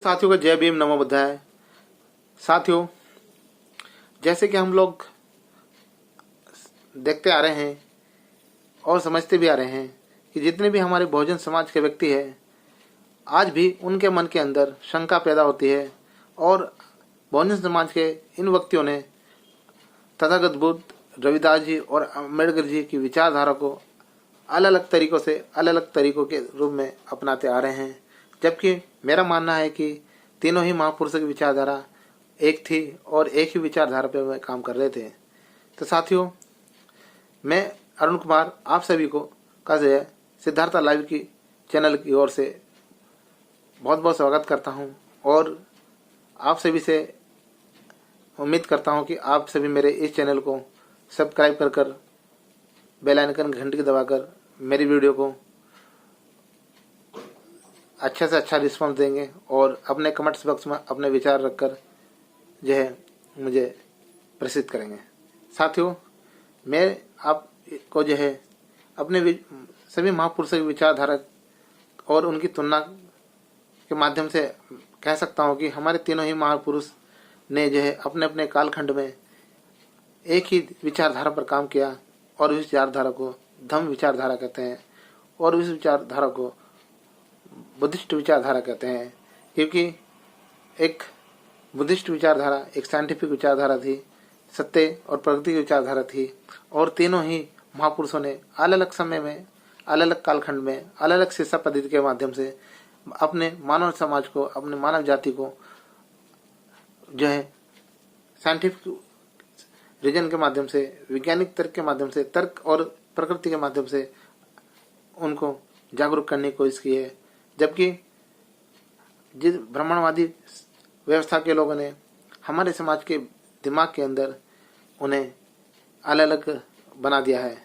साथियों को जय भीम नमो बुद्धाय। साथियों, जैसे कि हम लोग देखते आ रहे हैं और समझते भी आ रहे हैं कि जितने भी हमारे बहुजन समाज के व्यक्ति हैं, आज भी उनके मन के अंदर शंका पैदा होती है और बहुजन समाज के इन व्यक्तियों ने तथागत बुद्ध, रविदास जी और अम्बेडकर जी की विचारधारा को अलग अलग तरीकों के रूप में अपनाते आ रहे हैं। जबकि मेरा मानना है कि तीनों ही महापुरुषों की विचारधारा एक थी और एक ही विचारधारा पर वे काम कर रहे थे। तो साथियों, मैं अरुण कुमार आप सभी को का जो है सिद्धार्थ लाइव की चैनल की ओर से बहुत बहुत स्वागत करता हूं और आप सभी से उम्मीद करता हूं कि आप सभी मेरे इस चैनल को सब्सक्राइब कर बेल आइकन घंटी दबाकर मेरी वीडियो को अच्छा से अच्छा रिस्पांस देंगे और अपने कमेंट्स बॉक्स में अपने विचार रखकर जो है मुझे प्रसिद्ध करेंगे। साथियों, मैं आपको जो है अपने सभी महापुरुषों की विचारधारा और उनकी तुलना के माध्यम से कह सकता हूँ कि हमारे तीनों ही महापुरुष ने जो है अपने अपने कालखंड में एक ही विचारधारा पर काम किया और उस विचारधारा को धम्म विचारधारा कहते हैं और उस विचारधारा को बुद्धिस्ट विचारधारा कहते हैं, क्योंकि एक बुद्धिस्ट विचारधारा एक साइंटिफिक विचारधारा थी, सत्य और प्रगति की विचारधारा थी और तीनों ही महापुरुषों ने अलग अलग समय में अलग अलग कालखंड में अलग अलग शिक्षा पद्धति के माध्यम से अपने मानव समाज को, अपने मानव जाति को जो है साइंटिफिक रीजन के माध्यम से, वैज्ञानिक तर्क के माध्यम से, तर्क और प्रकृति के माध्यम से उनको जागरूक करने की कोशिश की है। जबकि जिस ब्राह्मणवादी व्यवस्था के लोगों ने हमारे समाज के दिमाग के अंदर उन्हें अलग अलग बना दिया है,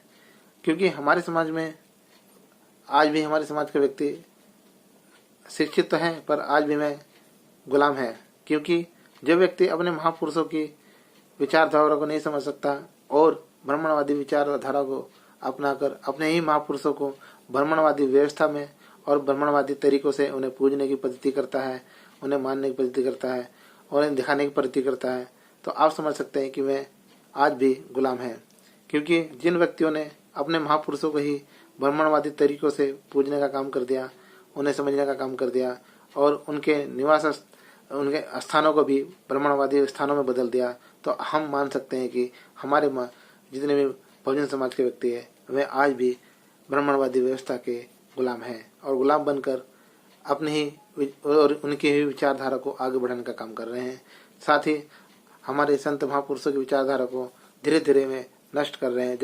क्योंकि हमारे समाज में आज भी हमारे समाज के व्यक्ति शिक्षित तो हैं पर आज भी मैं गुलाम है, क्योंकि जो व्यक्ति अपने महापुरुषों की विचारधारा को नहीं समझ सकता और ब्राह्मणवादी विचारधारा को अपनाकर अपने ही महापुरुषों को ब्राह्मणवादी व्यवस्था में और ब्राह्मणवादी तरीकों से उन्हें पूजने की पद्धति करता है, उन्हें मानने की पद्धति करता है और उन्हें दिखाने की पद्धति करता है, तो आप समझ सकते हैं कि मैं आज भी गुलाम है। क्योंकि जिन व्यक्तियों ने अपने महापुरुषों को ही ब्राह्मणवादी तरीकों से पूजने का काम कर दिया, उन्हें समझने का काम कर दिया और उनके निवास उनके स्थानों को भी ब्राह्मणवादी स्थानों में बदल दिया, तो हम मान सकते हैं कि हमारे जितने भी बहुजन समाज के व्यक्ति हैं वे आज भी ब्राह्मणवादी व्यवस्था के गुलाम हैं और गुलाम बनकर अपने ही और उनकी ही विचारधारा को आगे बढ़ाने का काम कर रहे हैं। साथ ही हमारे संत महापुरुषों की विचारधारा को धीरे धीरे में नष्ट कर रहे हैं,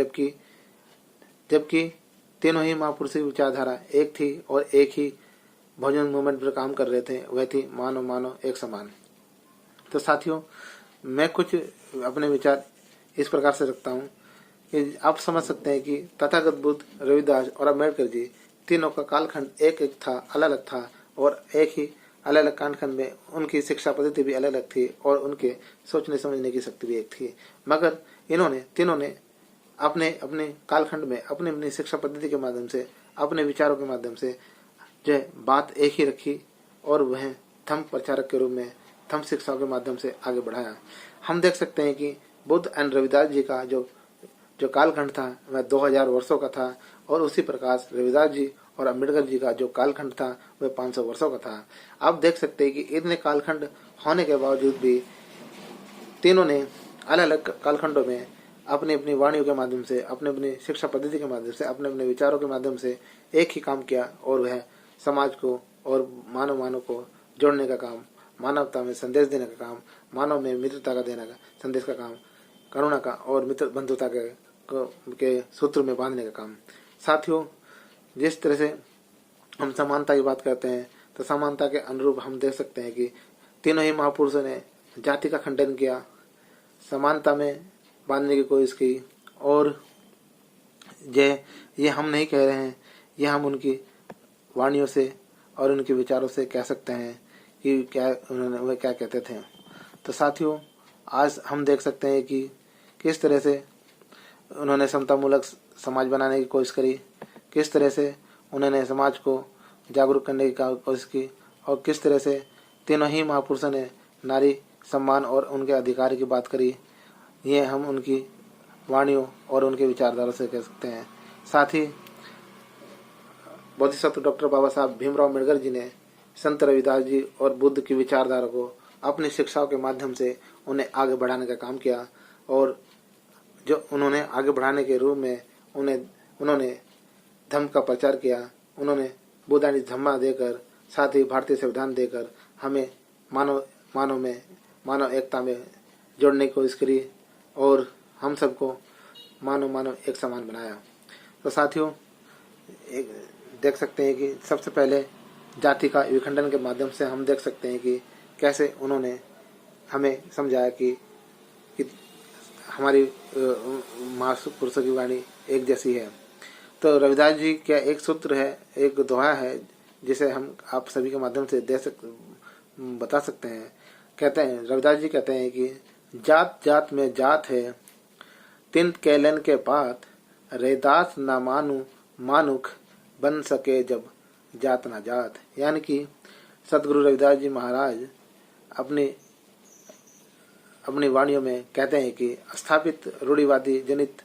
जबकि तीनों ही महापुरुषों की विचारधारा एक थी और एक ही बहुजन मूवमेंट पर काम कर रहे थे, वह थी मानव मानव एक समान। तो साथियों, मैं कुछ अपने विचार इस प्रकार से रखता हूँ कि आप समझ सकते हैं कि तथागत बुद्ध, रविदास और अम्बेडकर जी तीनों का कालखंड एक एक था, अलग अलग था और एक ही अलग अलग कालखंड में उनकी शिक्षा पद्धति भी अलग अलग थी और उनके सोचने समझने की शक्ति भी एक थी। मगर इन्होंने तीनों ने अपने अपने कालखंड में अपनी अपनी शिक्षा पद्धति के माध्यम से, अपने विचारों के माध्यम से जो है बात एक ही रखी और वह धम्म प्रचारक के रूप में धम्म शिक्षाओं के माध्यम से आगे बढ़ाया। हम देख सकते हैं कि बुद्ध एंड रविदास जी का जो कालखंड था वह 2000 वर्षों का था और उसी प्रकार रविदास जी और अम्बेडकर जी का जो कालखंड था वह 500 वर्षों का था। आप देख सकते हैं कि इतने कालखंड होने के बावजूद भी तीनों ने अलग अलग कालखंडों में अपनी अपनी वाणियों के माध्यम से, अपने अपनी शिक्षा पद्धति के माध्यम से, अपने अपने विचारों के माध्यम से एक ही काम किया और वह समाज को और मानव को जोड़ने का काम, मानवता में संदेश देने का काम, मानव में मित्रता का देने का संदेश का काम, करुणा का और मित्र बंधुता के सूत्र में बांधने का काम। साथियों, जिस तरह से हम समानता की बात करते हैं तो समानता के अनुरूप हम देख सकते हैं कि तीनों ही महापुरुषों ने जाति का खंडन किया, समानता में बांधने की कोशिश की और ये हम नहीं कह रहे हैं, ये हम उनकी वाणियों से और उनके विचारों से कह सकते हैं कि वे क्या कहते थे। तो साथियों, आज हम देख सकते हैं कि किस तरह से उन्होंने समतामूलक समाज बनाने की कोशिश करी, किस तरह से उन्होंने समाज को जागरूक करने की कोशिश की और किस तरह से तीनों ही महापुरुषों ने नारी सम्मान और उनके अधिकार की बात करी। ये हम उनकी वाणियों और उनके विचारधारा से कह सकते हैं। साथ ही बोधिसत्व डॉक्टर बाबा साहब भीमराव अम्बेडकर जी ने संत रविदास जी और बुद्ध की विचारधारा को अपनी शिक्षाओं के माध्यम से उन्हें आगे बढ़ाने का काम किया, और जो उन्होंने आगे बढ़ाने के रूप में उन्होंने धम्म का प्रचार किया। उन्होंने बुद्धानी धम्मा देकर, साथ ही भारतीय संविधान देकर हमें मानव एकता में जोड़ने की कोशिश करी और हम सबको मानव एक समान बनाया। तो साथियों, देख सकते हैं कि सबसे पहले जाति का विखंडन के माध्यम से हम देख सकते हैं कि कैसे उन्होंने हमें समझाया कि हमारी महापुरुषों की वाणी एक जैसी है। तो रविदास जी का एक सूत्र है, एक दोहा है, जिसे हम आप सभी के माध्यम से बता सकते हैं। कहते हैं, रविदास जी कहते हैं कि जात जात में जात है, तिंत कैलन के बात, रैदास न मानु मानुख, बन सके जब जात ना जात। यानी कि सतगुरु रविदास जी महाराज अपनी वाणियों में कहते हैं कि स्थापित रूढ़िवादी जनित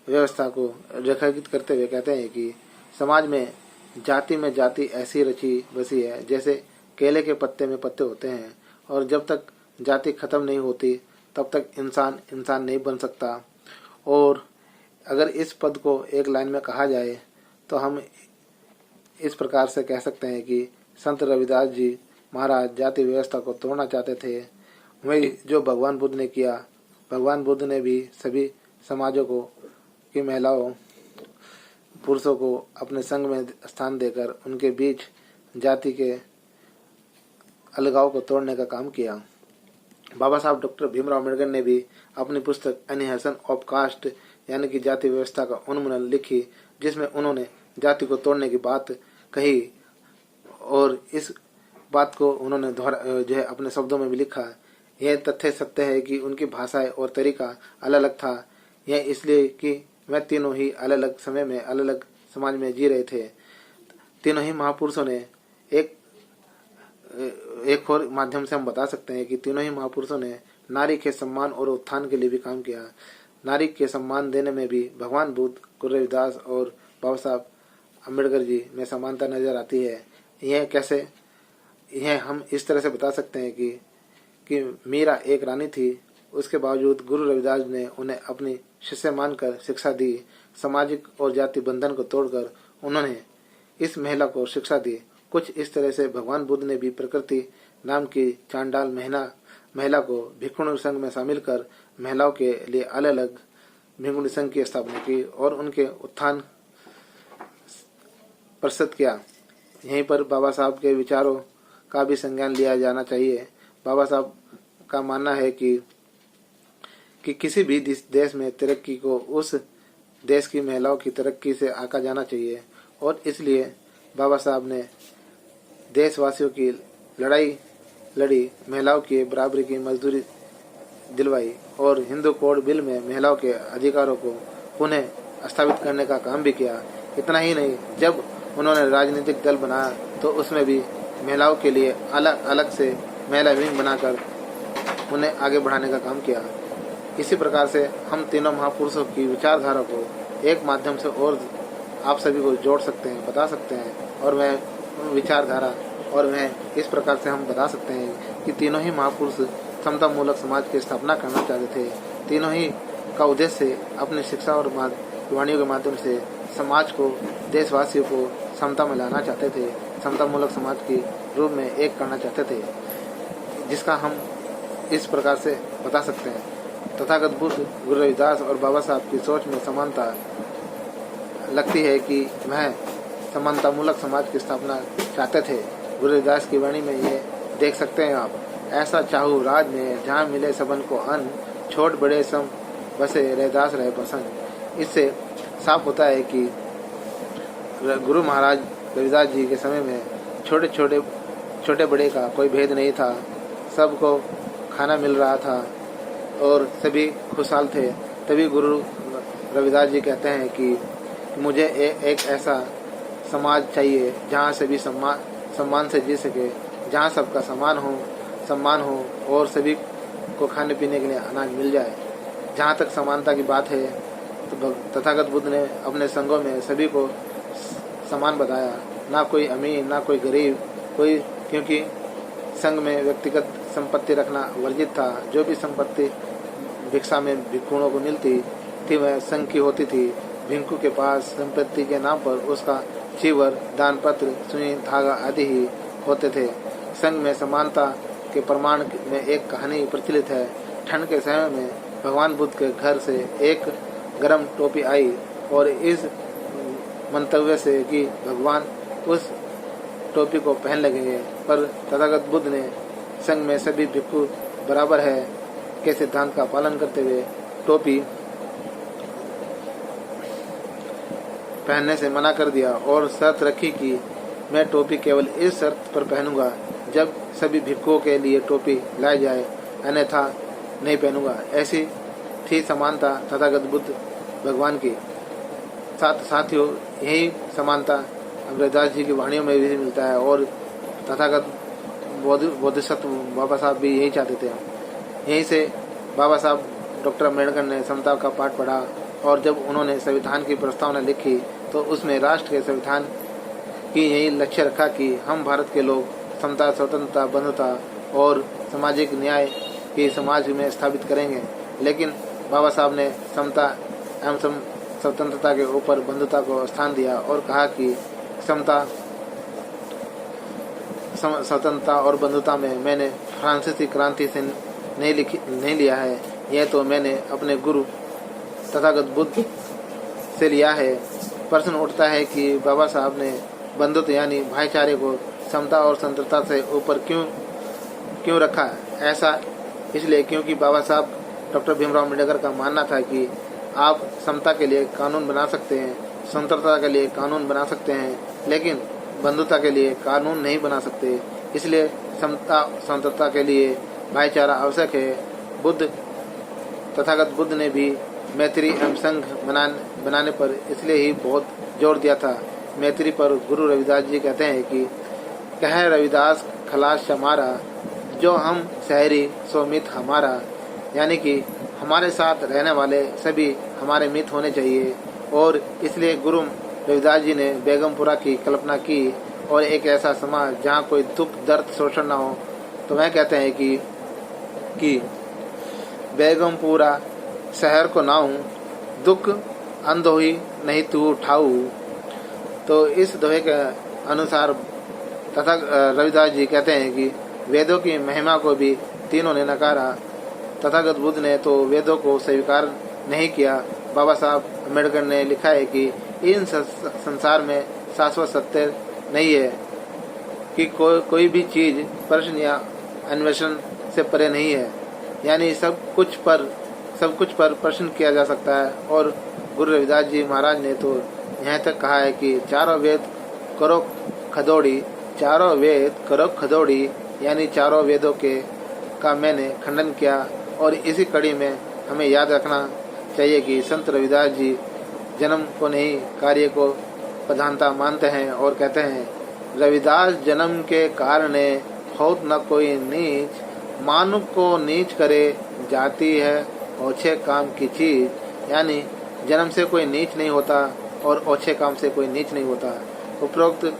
व्यवस्था को रेखांकित करते हुए कहते हैं कि समाज में जाति ऐसी रची बसी है जैसे केले के पत्ते में पत्ते होते हैं, और जब तक जाति खत्म नहीं होती तब तक इंसान नहीं बन सकता। और अगर इस पद को एक लाइन में कहा जाए तो हम इस प्रकार से कह सकते हैं कि संत रविदास जी महाराज जाति व्यवस्था को तोड़ना चाहते थे। वही जो भगवान बुद्ध ने किया, भगवान बुद्ध ने भी सभी समाजों को की महिलाओं पुरुषों को अपने संग में स्थान देकर उनके बीच जाति के अलगाव को तोड़ने का काम किया। बाबा साहब डॉक्टर भीमराव अम्बेडकर ने भी अपनी पुस्तक एनिहेशन ऑफ कास्ट यानी कि जाति व्यवस्था का उन्मूलन लिखी, जिसमें उन्होंने जाति को तोड़ने की बात कही, और इस बात को उन्होंने जो है अपने शब्दों में भी लिखा। यह तथ्य सत्य है कि उनकी भाषाएं और तरीका अलग अलग था। यह इसलिए कि वह तीनों ही अलग अलग समय में अलग अलग समाज में जी रहे थे। तीनों ही महापुरुषों ने एक और माध्यम से हम बता सकते हैं कि तीनों ही महापुरुषों ने नारी के सम्मान और उत्थान के लिए भी काम किया। नारी के सम्मान देने में भी भगवान बुद्ध, गुरु रविदास और बाबा साहब अम्बेडकर जी में समानता नजर आती है। यह कैसे? यह हम इस तरह से बता सकते हैं कि मीरा एक रानी थी, उसके बावजूद गुरु रविदास ने उन्हें अपनी शिष्य मानकर शिक्षा दी। सामाजिक और जाति बंधन को तोड़कर उन्होंने इस महिला को शिक्षा दी। कुछ इस तरह से भगवान बुद्ध ने भी प्रकृति नाम की चांडाल महिला को भिक्षुणी संघ में शामिल कर महिलाओं के लिए अलग अलग भिक्षुणी संघ की स्थापना की और उनके उत्थान प्रस्तुत किया। यहीं पर बाबा साहब के विचारों का भी संज्ञान लिया जाना चाहिए। बाबा साहब का मानना है कि किसी भी देश में तरक्की को उस देश की महिलाओं की तरक्की से आंका जाना चाहिए, और इसलिए बाबा साहब ने देशवासियों की लड़ाई लड़ी, महिलाओं की बराबरी की मजदूरी दिलवाई और हिंदू कोड बिल में महिलाओं के अधिकारों को पुनः स्थापित करने का काम भी किया। इतना ही नहीं, जब उन्होंने राजनीतिक दल बनाया तो उसमें भी महिलाओं के लिए अलग अलग से महिला विंग बनाकर उन्हें आगे बढ़ाने का काम किया। इसी प्रकार से हम तीनों महापुरुषों की विचारधारा को एक माध्यम से और आप सभी को जोड़ सकते हैं, बता सकते हैं, और वह विचारधारा और वह इस प्रकार से हम बता सकते हैं कि तीनों ही महापुरुष समता मूलक समाज की स्थापना करना चाहते थे। तीनों ही का उद्देश्य अपनी शिक्षा और वाणियों के माध्यम से समाज को, देशवासियों को समता में लाना चाहते थे, समता मूलक समाज के रूप में एक करना चाहते थे, जिसका हम इस प्रकार से बता सकते हैं। तथागत बुद्ध, गुरु रविदास और बाबा साहब की सोच में समानता लगती है कि वह समानता मूलक समाज की स्थापना चाहते थे। गुरु रविदास की वाणी में ये देख सकते हैं आप, ऐसा चाहू राज में जहाँ मिले सबन को अन्न, छोट बड़े सम बसे रैदास रहे पसंद। इससे साफ होता है कि गुरु महाराज रविदास जी के समय में छोटे बड़े का कोई भेद नहीं था, सबको खाना मिल रहा था और सभी खुशहाल थे। तभी गुरु रविदास जी कहते हैं कि मुझे एक ऐसा समाज चाहिए जहाँ सभी सम्मान से जी सके जहाँ सबका सम्मान हो और सभी को खाने पीने के लिए अनाज मिल जाए। जहाँ तक समानता की बात है तो तथागत बुद्ध ने अपने संघों में सभी को समान बताया, ना कोई अमीर ना कोई गरीब कोई, क्योंकि संघ में व्यक्तिगत संपत्ति रखना वर्जित था। जो भी संपत्ति भिक्षा में भिक्षुओं को मिलती थी वह संघ की होती थी। भिक्षु के पास संपत्ति के नाम पर उसका चीवर, दान पत्र, सुई, धागा आदि ही होते थे। संघ में समानता के प्रमाण में एक कहानी प्रचलित है। ठंड के समय में भगवान बुद्ध के घर से एक गर्म टोपी आई और इस मंतव्य से कि भगवान उस टोपी को पहन लगेंगे, पर तथागत बुद्ध ने संघ में सभी भिक्षु बराबर है के सिद्धांत का पालन करते हुए टोपी पहनने से मना कर दिया और शर्त रखी कि मैं टोपी केवल इस शर्त पर पहनूंगा जब सभी भिक्षुओं के लिए टोपी लाई जाए, अन्यथा नहीं पहनूंगा। ऐसी थी समानता तथागत बुद्ध भगवान की। साथियों, यही समानता अमृतदास जी की वाणियों में भी मिलता है और तथागत बोधिसत्व बाबा साहब भी यही चाहते थे। यहीं से बाबा साहब डॉक्टर अम्बेडकर ने समता का पाठ पढ़ा और जब उन्होंने संविधान की प्रस्तावना लिखी तो उसमें राष्ट्र के संविधान की यही लक्ष्य रखा कि हम भारत के लोग समता, स्वतंत्रता, बंधुता और सामाजिक न्याय की समाज में स्थापित करेंगे। लेकिन बाबा साहब ने समता एवं स्वतंत्रता के ऊपर बंधुता को स्थान दिया और कहा कि स्वतंत्रता और बंधुता में मैंने फ्रांसीसी क्रांति से नहीं लिया है, यह तो मैंने अपने गुरु तथागत बुद्ध से लिया है। प्रश्न उठता है कि बाबा साहब ने बंधुत्व यानी भाईचारे को समता और स्वतंत्रता से ऊपर क्यों रखा? ऐसा इसलिए क्योंकि बाबा साहब डॉक्टर भीमराव अम्बेडकर का मानना था कि आप समता के लिए कानून बना सकते हैं, स्वतंत्रता के लिए कानून बना सकते हैं, लेकिन बंधुता के लिए कानून नहीं बना सकते। इसलिए समता स्वतंत्रता के लिए भाईचारा आवश्यक है। तथागत बुद्ध ने भी मैत्री एवं संघ बनाने पर इसलिए ही बहुत जोर दिया था। मैत्री पर गुरु रविदास जी कहते हैं कि कह रविदास खलास हमारा, जो हम शहरी सो मित हमारा, यानी कि हमारे साथ रहने वाले सभी हमारे मित होने चाहिए। और इसलिए गुरु रविदास जी ने बेगमपुरा की कल्पना की और एक ऐसा समाज जहाँ कोई दुख, दर्द, शोषण न हो। तो वह कहते हैं कि बेगमपुरा शहर को नाऊ, दुख अंधोही नहीं तू उठाऊ। तो इस दोहे के अनुसार तथा रविदास जी कहते हैं कि वेदों की महिमा को भी तीनों ने नकारा। तथागत बुद्ध ने तो वेदों को स्वीकार नहीं किया। बाबा साहब अम्बेडकर ने लिखा है कि इन संसार में शाश्वत सत्य नहीं है, कि कोई भी चीज प्रश्न या अन्वेषण से परे नहीं है, यानी सब कुछ पर प्रश्न किया जा सकता है। और गुरु रविदास जी महाराज ने तो यहाँ तक कहा है कि चारों वेद करो खदोड़ी, यानी चारों वेदों का मैंने खंडन किया। और इसी कड़ी में हमें याद रखना चाहिए कि संत रविदास जी जन्म को नहीं कार्य को प्रधानता मानते हैं और कहते हैं, रविदास जन्म के कारणे होत न कोई नीच, मानुक को नीच करे जाती है ओछे काम की चीज, यानी जन्म से कोई नीच नहीं होता और ओछे काम से कोई नीच नहीं होता। उपरोक्त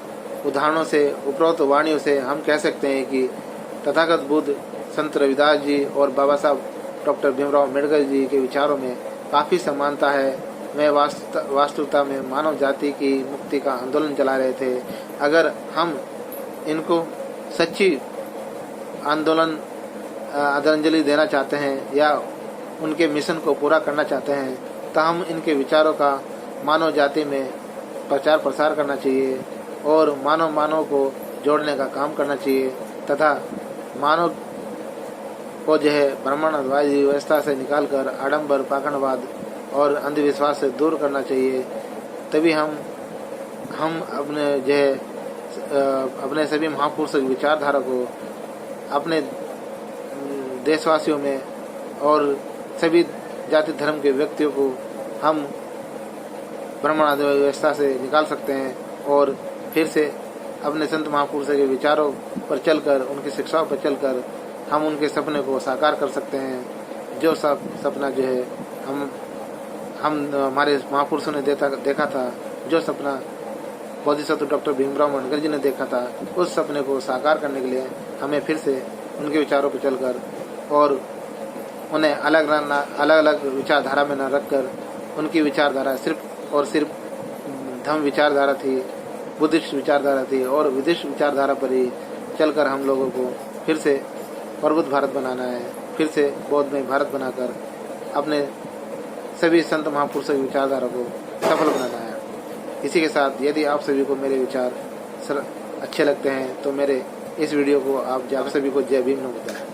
उदाहरणों से, उपरोक्त वाणियों से हम कह सकते हैं कि तथागत बुद्ध, संत रविदास जी और बाबा साहब डॉक्टर भीमराव अम्बेडकर जी के विचारों में काफ़ी समानता है। वे वास्तविकता में मानव जाति की मुक्ति का आंदोलन चला रहे थे। अगर हम इनको सच्ची आदरांजलि देना चाहते हैं या उनके मिशन को पूरा करना चाहते हैं तो हम इनके विचारों का मानव जाति में प्रचार प्रसार करना चाहिए और मानव को जोड़ने का काम करना चाहिए तथा मानव को जो है ब्राह्मणवादी व्यवस्था से निकालकर आडंबर, पाखंडवाद और अंधविश्वास से दूर करना चाहिए। तभी हम अपने जो है अपने सभी महापुरुषों की विचारधारा को अपने देशवासियों में और सभी जाति धर्म के व्यक्तियों को हम ब्राह्मण व्यवस्था से निकाल सकते हैं और फिर से अपने संत महापुरुषों के विचारों पर चलकर, उनकी शिक्षाओं पर चलकर हम उनके सपने को साकार कर सकते हैं। जो सपना जो है हम हमारे महापुरुषों ने देखा था, जो सपना बोधिसत्व डॉक्टर भीमराव अम्बेडकर जी ने देखा था, उस सपने को साकार करने के लिए हमें फिर से उनके विचारों पर चलकर और उन्हें अलग अलग विचारधारा में न रखकर, उनकी विचारधारा सिर्फ और सिर्फ धम्म विचारधारा थी, बुद्धिस्ट विचारधारा थी और विदेश विचारधारा पर ही चलकर हम लोगों को फिर से प्रबुद्ध भारत बनाना है, फिर से बौद्धमय भारत बनाकर अपने सभी संत महापुरुषों की विचारधारा को सफल बनाना है। इसी के साथ यदि आप सभी को मेरे विचार अच्छे लगते हैं तो मेरे इस वीडियो को आप सभी को जय भीम नमो बुद्धाय।